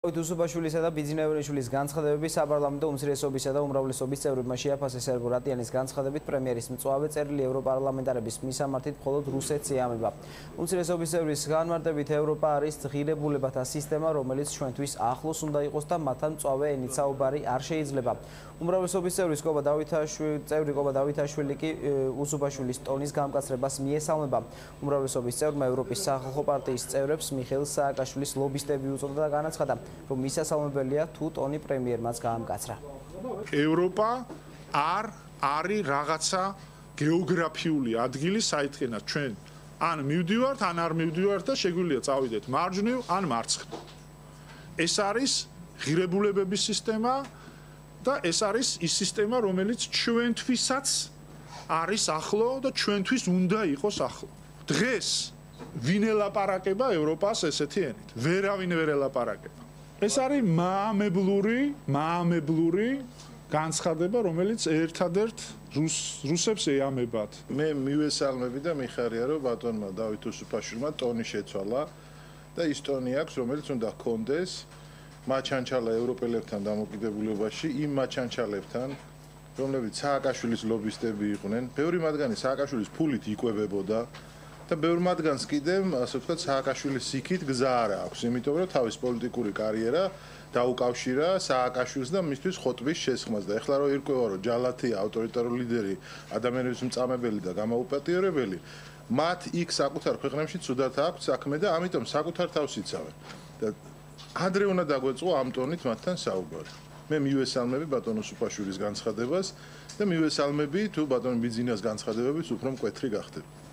უსუბაშვილისა და ბიძინევრიშვილის განცხადებები საპარლამენტო უმცირესობისა და უმრავლესობის წევრებმა შეაფასეს ერგო რატიანის განცხადებით პრემიერის მწვავე წერილი ევროპარლამენტარების მისამართით მხოლოდ რუსეთს ეამება. უმცირესობის წევრის განმარტებით ევროპა არის ღირებულებათა სისტემა, რომელიც ჩვენთვის ახლოს უნდა იყოს და მათთან მწვავე ენით საუბარი არ შეიძლება. უმრავლესობის წევრი კობა დავითაშვილი კი უსუბაშვილის ტონის გამკაცრებას მიესალმება. უმრავლესობის წევრმა ევროპის სახალხო პარტიის წევრებს მიხეილ სააკაშვილის ლობისტები უწოდა და განაცხადა, რომ მისასალმებელია თუ ტონი პრემიერმაც გაამკაცრა. ევროპა არ არის რაღაცა გეოგრაფიული ადგილი, საიდანაც ჩვენ ან მივდივართ, ან არ მივდივართ და შეგვიძლია წავიდეთ მარჯვნივ ან მარცხნივ. ეს არის ღირებულებების სისტემა და ეს არის ის სისტემა, რომელიც ჩვენთვისაც არის ახლო და ჩვენთვის უნდა იყოს ახლო. დღეს ვინ ელაპარაკება ევროპას ესეთი ენით? ვერავინ ვერ ელაპარაკება. ეს არის მაამებლური განცხადება, რომელიც ერთადერთ რუსებს ეამებათ. მე მივესალმები და მიხარია, რომ ბატონმა დავით უსუფაშვილმა ტონი შეცვალა და ის ტონი აქვს, რომელიც უნდა ჰქონდეს მაჩანჩალა ევროპელებთან დამოკიდებულებაში, იმ მაჩანჩალებთან, რომლებიც სააკაშვილის ლობისტები იყვნენ. ბევრი მათგანი სააკაშვილის ფულით იკვებებოდა და ბევრ მათგანს კიდევ, ასე ვთქვათ, სააკაშვილის იქით გზა არ აქვს, იმიტომ რომ თავის პოლიტიკური კარიერა დაუკავშირა სააკაშვილს და მისთვის ხოტბის შესხმას და ეხლა რო ირკვევა, რომ ჯალათია ავტორიტარული ლიდერი, ადამიანების მწამებელი და გამაუპატიორებელი, მათ იქ საკუთარ ქვეყნებში ცუდად აქვს საქმე და ამიტომ საკუთარ თავს იცავენ. და ადრე უნდა დაგვეწყო ამ ტონით მათთან საუბარი. მე მივესალმები ბატონ უსუფაშვილის განცხადებას და მივესალმები თუ ბატონ ბიძინას განცხადებებიც უფრო მკვეთრი გახდება.